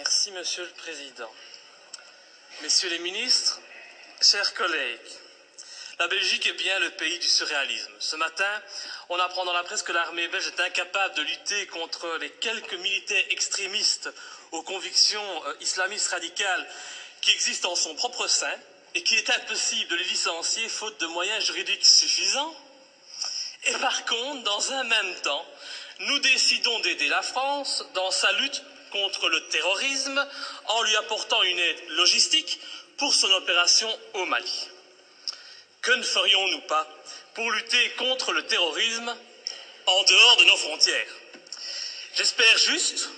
Merci, Monsieur le Président. Messieurs les ministres, chers collègues, la Belgique est bien le pays du surréalisme. Ce matin, on apprend dans la presse que l'armée belge est incapable de lutter contre les quelques militaires extrémistes aux convictions islamistes radicales qui existent en son propre sein et qu'il est impossible de les licencier faute de moyens juridiques suffisants. Et par contre, dans un même temps, nous décidons d'aider la France dans sa lutte contre le terrorisme en lui apportant une aide logistique pour son opération au Mali. Que ne ferions-nous pas pour lutter contre le terrorisme en dehors de nos frontières? J'espère juste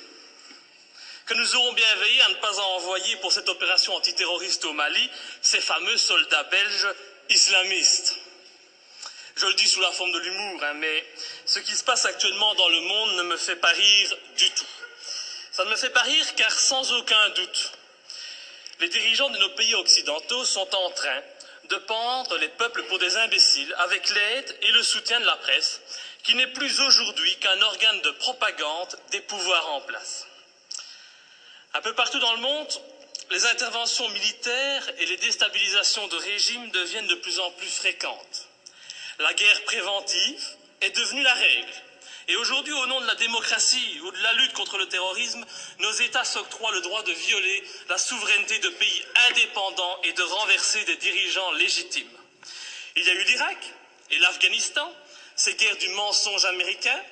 que nous aurons bien veillé à ne pas envoyer pour cette opération antiterroriste au Mali ces fameux soldats belges islamistes. Je le dis sous la forme de l'humour, mais ce qui se passe actuellement dans le monde ne me fait pas rire du tout. Ça ne me fait pas rire car sans aucun doute, les dirigeants de nos pays occidentaux sont en train de pendre les peuples pour des imbéciles avec l'aide et le soutien de la presse, qui n'est plus aujourd'hui qu'un organe de propagande des pouvoirs en place. Un peu partout dans le monde, les interventions militaires et les déstabilisations de régimes deviennent de plus en plus fréquentes. La guerre préventive est devenue la règle. Et aujourd'hui, au nom de la démocratie ou de la lutte contre le terrorisme, nos États s'octroient le droit de violer la souveraineté de pays indépendants et de renverser des dirigeants légitimes. Il y a eu l'Irak et l'Afghanistan, ces guerres du mensonge américain,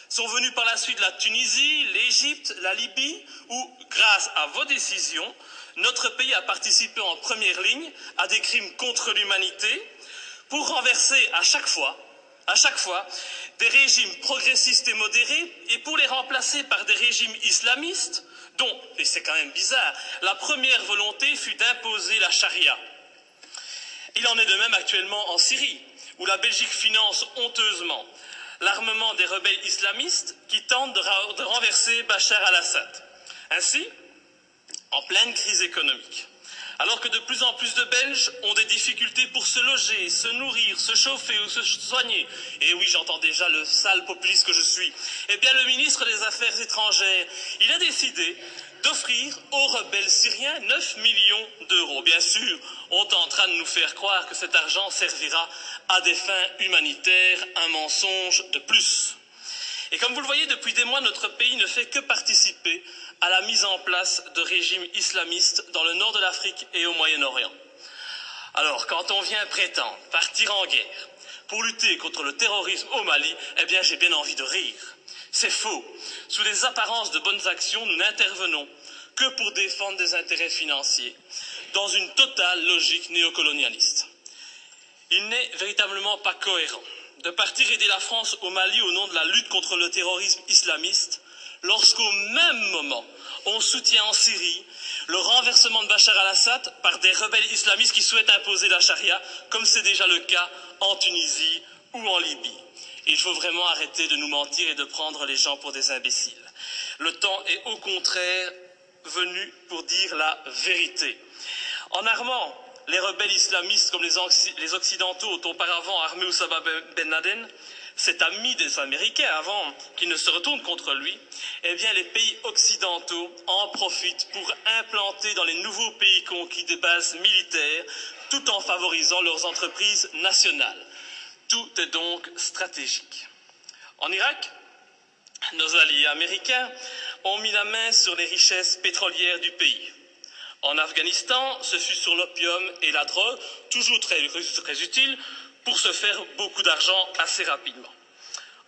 sont venues par la suite la Tunisie, l'Égypte, la Libye, où, grâce à vos décisions, notre pays a participé en première ligne à des crimes contre l'humanité pour renverser à chaque fois, des régimes progressistes et modérés et pour les remplacer par des régimes islamistes dont, et c'est quand même bizarre, la première volonté fut d'imposer la charia. Il en est de même actuellement en Syrie, où la Belgique finance honteusement l'armement des rebelles islamistes qui tentent de renverser Bachar al-Assad. Ainsi, en pleine crise économique, alors que de plus en plus de Belges ont des difficultés pour se loger, se nourrir, se chauffer ou se soigner, et oui, j'entends déjà le sale populiste que je suis, eh bien le ministre des Affaires étrangères, il a décidé d'offrir aux rebelles syriens 9 millions d'euros. Bien sûr, on tentera de nous faire croire que cet argent servira à des fins humanitaires, un mensonge de plus. Et comme vous le voyez, depuis des mois, notre pays ne fait que participer à la mise en place de régimes islamistes dans le nord de l'Afrique et au Moyen-Orient. Alors, quand on vient prétendre partir en guerre pour lutter contre le terrorisme au Mali, eh bien, j'ai bien envie de rire. C'est faux. Sous des apparences de bonnes actions, nous n'intervenons que pour défendre des intérêts financiers, dans une totale logique néocolonialiste. Il n'est véritablement pas cohérent de partir aider la France au Mali au nom de la lutte contre le terrorisme islamiste, lorsqu'au même moment, on soutient en Syrie le renversement de Bachar al-Assad par des rebelles islamistes qui souhaitent imposer la charia, comme c'est déjà le cas en Tunisie ou en Libye. Il faut vraiment arrêter de nous mentir et de prendre les gens pour des imbéciles. Le temps est au contraire venu pour dire la vérité. En armant les rebelles islamistes comme les Occidentaux ont auparavant armé Oussama Ben Laden, cet ami des Américains avant qu'ils ne se retournent contre lui, eh bien les pays occidentaux en profitent pour implanter dans les nouveaux pays conquis des bases militaires tout en favorisant leurs entreprises nationales. Tout est donc stratégique. En Irak, nos alliés américains ont mis la main sur les richesses pétrolières du pays. En Afghanistan, ce fut sur l'opium et la drogue, toujours très utiles, pour se faire beaucoup d'argent assez rapidement.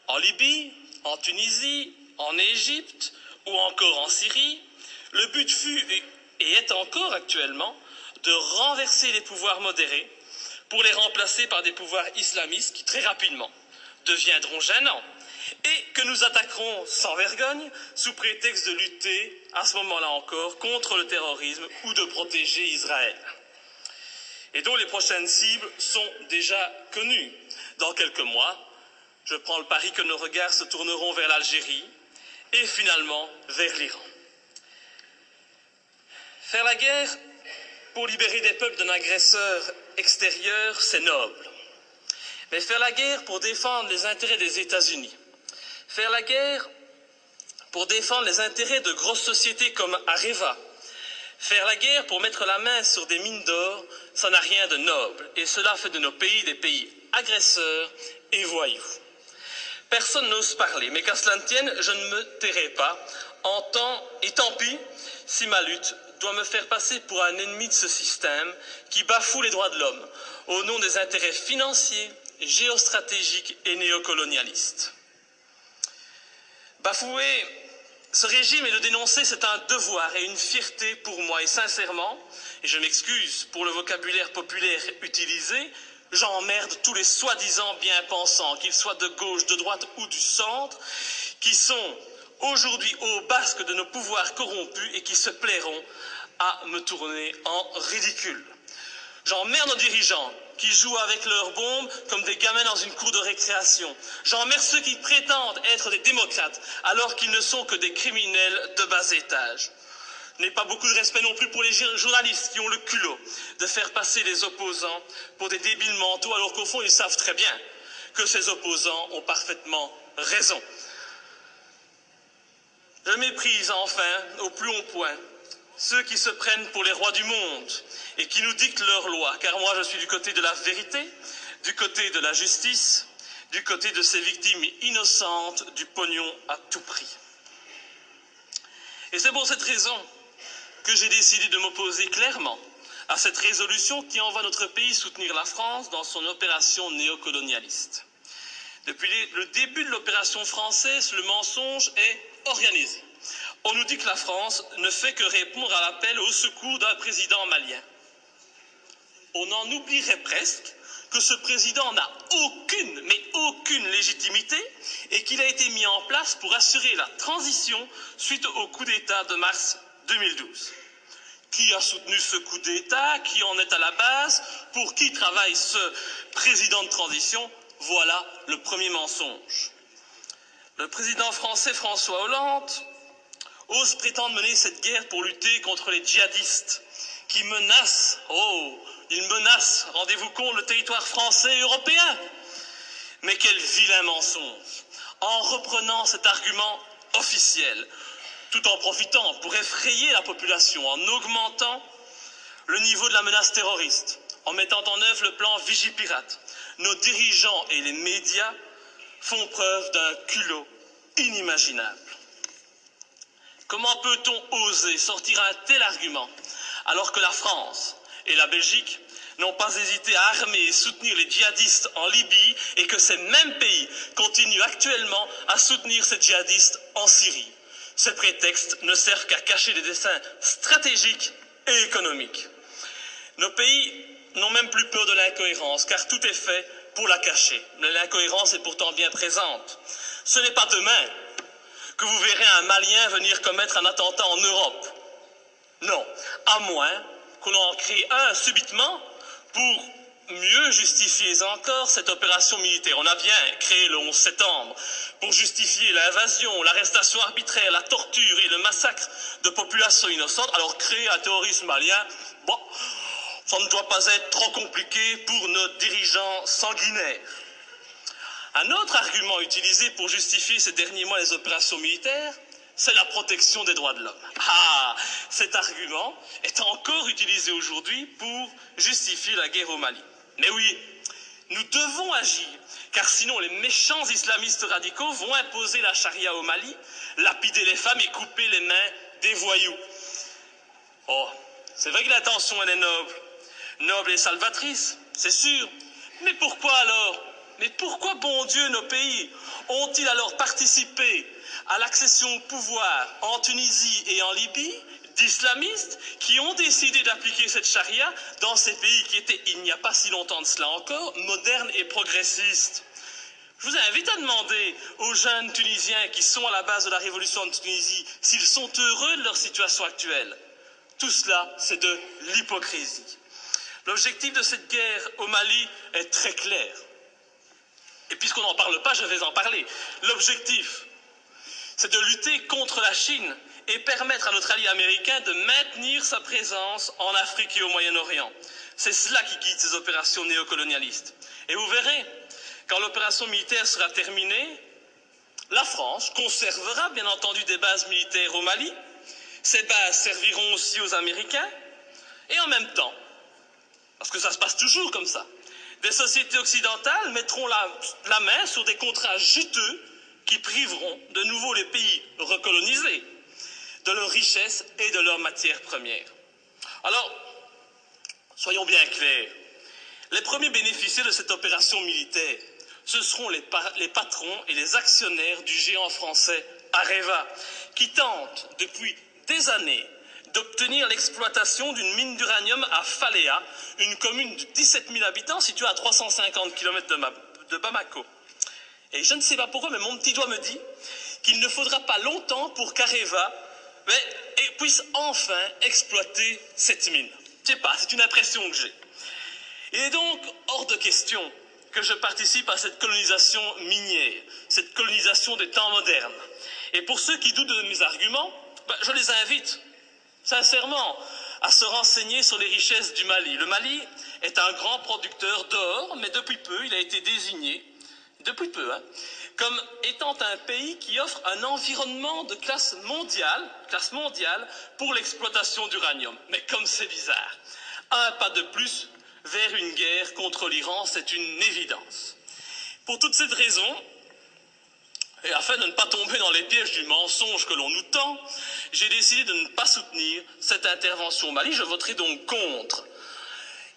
En Libye, en Tunisie, en Égypte ou encore en Syrie, le but fut et est encore actuellement de renverser les pouvoirs modérés pour les remplacer par des pouvoirs islamistes qui très rapidement deviendront gênants et que nous attaquerons sans vergogne sous prétexte de lutter, à ce moment-là encore, contre le terrorisme ou de protéger Israël. Et dont les prochaines cibles sont déjà connues. Dans quelques mois, je prends le pari que nos regards se tourneront vers l'Algérie et finalement vers l'Iran. Faire la guerre pour libérer des peuples d'un agresseur extérieur, c'est noble. Mais faire la guerre pour défendre les intérêts des États-Unis, faire la guerre pour défendre les intérêts de grosses sociétés comme Areva Faire la guerre pour mettre la main sur des mines d'or, ça n'a rien de noble, et cela fait de nos pays des pays agresseurs et voyous. Personne n'ose parler, mais qu'à cela ne tienne, je ne me tairai pas, et tant pis si ma lutte doit me faire passer pour un ennemi de ce système qui bafoue les droits de l'homme au nom des intérêts financiers, géostratégiques et néocolonialistes. Bafouer ce régime et le dénoncer, c'est un devoir et une fierté pour moi. Et sincèrement, et je m'excuse pour le vocabulaire populaire utilisé, j'emmerde tous les soi-disant bien-pensants, qu'ils soient de gauche, de droite ou du centre, qui sont aujourd'hui au basque de nos pouvoirs corrompus et qui se plairont à me tourner en ridicule. J'emmerde nos dirigeants qui jouent avec leurs bombes comme des gamins dans une cour de récréation. J'emmerde ceux qui prétendent être des démocrates alors qu'ils ne sont que des criminels de bas étage. Je n'ai pas beaucoup de respect non plus pour les journalistes qui ont le culot de faire passer les opposants pour des débiles mentaux alors qu'au fond ils savent très bien que ces opposants ont parfaitement raison. Je méprise enfin au plus haut point ceux qui se prennent pour les rois du monde et qui nous dictent leurs lois, car moi je suis du côté de la vérité, du côté de la justice, du côté de ces victimes innocentes du pognon à tout prix. Et c'est pour cette raison que j'ai décidé de m'opposer clairement à cette résolution qui envoie notre pays soutenir la France dans son opération néocolonialiste. Depuis le début de l'opération française, le mensonge est organisé. On nous dit que la France ne fait que répondre à l'appel au secours d'un président malien. On en oublierait presque que ce président n'a aucune, mais aucune légitimité et qu'il a été mis en place pour assurer la transition suite au coup d'État de mars 2012. Qui a soutenu ce coup d'État? Qui en est à la base? Pour qui travaille ce président de transition? Voilà le premier mensonge. Le président français François Hollande ose prétendre mener cette guerre pour lutter contre les djihadistes qui menacent, ils menacent, rendez-vous compte, le territoire français et européen. Mais quel vilain mensonge! En reprenant cet argument officiel, tout en profitant pour effrayer la population, en augmentant le niveau de la menace terroriste, en mettant en œuvre le plan Vigipirate, nos dirigeants et les médias font preuve d'un culot inimaginable. Comment peut-on oser sortir un tel argument alors que la France et la Belgique n'ont pas hésité à armer et soutenir les djihadistes en Libye et que ces mêmes pays continuent actuellement à soutenir ces djihadistes en Syrie? Ces prétextes ne servent qu'à cacher des desseins stratégiques et économiques. Nos pays n'ont même plus peur de l'incohérence, car tout est fait pour la cacher. Mais l'incohérence est pourtant bien présente. Ce n'est pas demain que vous verrez un Malien venir commettre un attentat en Europe. Non, à moins qu'on en crée un subitement pour mieux justifier encore cette opération militaire. On a bien créé le 11 septembre pour justifier l'invasion, l'arrestation arbitraire, la torture et le massacre de populations innocentes. Alors créer un terrorisme malien, bon, ça ne doit pas être trop compliqué pour nos dirigeants sanguinaires. Un autre argument utilisé pour justifier ces derniers mois les opérations militaires, c'est la protection des droits de l'homme. Ah, cet argument est encore utilisé aujourd'hui pour justifier la guerre au Mali. Mais oui, nous devons agir, car sinon les méchants islamistes radicaux vont imposer la charia au Mali, lapider les femmes et couper les mains des voyous. Oh, c'est vrai que l'intention elle est noble, noble et salvatrice, c'est sûr. Mais pourquoi alors? Mais pourquoi, bon Dieu, nos pays ont-ils alors participé à l'accession au pouvoir en Tunisie et en Libye d'islamistes qui ont décidé d'appliquer cette charia dans ces pays qui étaient, il n'y a pas si longtemps de cela encore, modernes et progressistes? Je vous invite à demander aux jeunes Tunisiens qui sont à la base de la révolution de Tunisie s'ils sont heureux de leur situation actuelle. Tout cela, c'est de l'hypocrisie. L'objectif de cette guerre au Mali est très clair. Et puisqu'on n'en parle pas, je vais en parler. L'objectif, c'est de lutter contre la Chine et permettre à notre allié américain de maintenir sa présence en Afrique et au Moyen-Orient. C'est cela qui guide ces opérations néocolonialistes. Et vous verrez, quand l'opération militaire sera terminée, la France conservera bien entendu des bases militaires au Mali. Ces bases serviront aussi aux Américains et en même temps, parce que ça se passe toujours comme ça, des sociétés occidentales mettront la main sur des contrats juteux qui priveront de nouveau les pays recolonisés de leurs richesses et de leurs matières premières. Alors, soyons bien clairs, les premiers bénéficiaires de cette opération militaire, ce seront les patrons et les actionnaires du géant français Areva, qui tentent depuis des années d'obtenir l'exploitation d'une mine d'uranium à Faléa, une commune de 17 000 habitants située à 350 km de Bamako. Et je ne sais pas pourquoi, mais mon petit doigt me dit qu'il ne faudra pas longtemps pour qu'Areva puisse enfin exploiter cette mine. Je ne sais pas, c'est une impression que j'ai. Il est donc hors de question que je participe à cette colonisation minière, cette colonisation des temps modernes. Et pour ceux qui doutent de mes arguments, je les invite sincèrement à se renseigner sur les richesses du Mali. Le Mali est un grand producteur d'or, mais depuis peu, il a été désigné, comme étant un pays qui offre un environnement de classe mondiale pour l'exploitation d'uranium. Mais comme c'est bizarre, un pas de plus vers une guerre contre l'Iran, c'est une évidence. Pour toutes ces raisons, et afin de ne pas tomber dans les pièges du mensonge que l'on nous tend, j'ai décidé de ne pas soutenir cette intervention au Mali. Je voterai donc contre.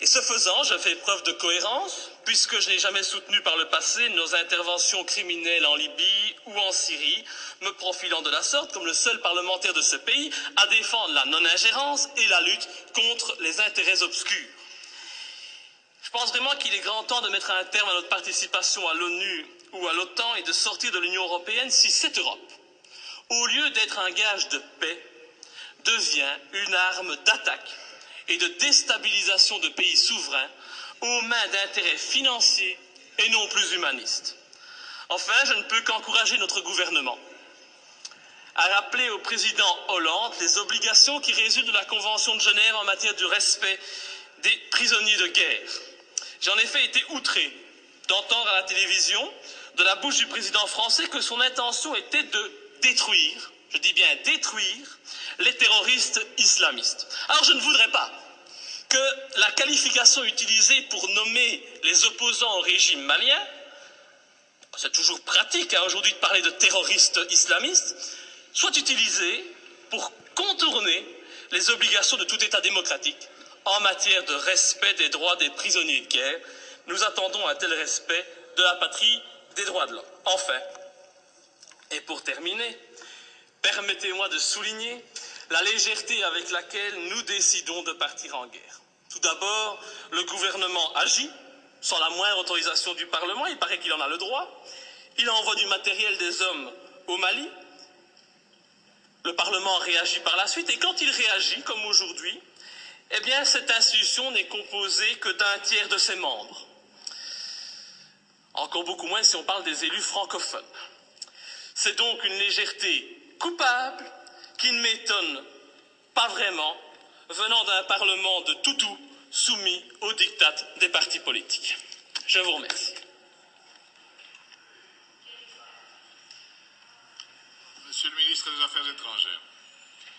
Et ce faisant, je fais preuve de cohérence, puisque je n'ai jamais soutenu par le passé nos interventions criminelles en Libye ou en Syrie, me profilant de la sorte comme le seul parlementaire de ce pays à défendre la non-ingérence et la lutte contre les intérêts obscurs. Je pense vraiment qu'il est grand temps de mettre un terme à notre participation à l'ONU ou à l'OTAN et de sortir de l'Union européenne si cette Europe, au lieu d'être un gage de paix, devient une arme d'attaque et de déstabilisation de pays souverains aux mains d'intérêts financiers et non plus humanistes. Enfin, je ne peux qu'encourager notre gouvernement à rappeler au président Hollande les obligations qui résultent de la Convention de Genève en matière de respect des prisonniers de guerre. J'ai en effet été outré d'entendre à la télévision, de la bouche du président français, que son intention était de détruire, je dis bien détruire, les terroristes islamistes. Alors je ne voudrais pas que la qualification utilisée pour nommer les opposants au régime malien, c'est toujours pratique aujourd'hui de parler de terroristes islamistes, soit utilisée pour contourner les obligations de tout État démocratique en matière de respect des droits des prisonniers de guerre. Nous attendons un tel respect de la patrie des droits de l'homme. Enfin, et pour terminer, permettez-moi de souligner la légèreté avec laquelle nous décidons de partir en guerre. Tout d'abord, le gouvernement agit sans la moindre autorisation du Parlement, il paraît qu'il en a le droit. Il envoie du matériel, des hommes au Mali. Le Parlement réagit par la suite, et quand il réagit, comme aujourd'hui, eh bien, cette institution n'est composée que d'un tiers de ses membres. Encore beaucoup moins si on parle des élus francophones. C'est donc une légèreté coupable qui ne m'étonne pas vraiment, venant d'un Parlement de toutous soumis aux diktats des partis politiques. Je vous remercie. Monsieur le ministre des Affaires étrangères.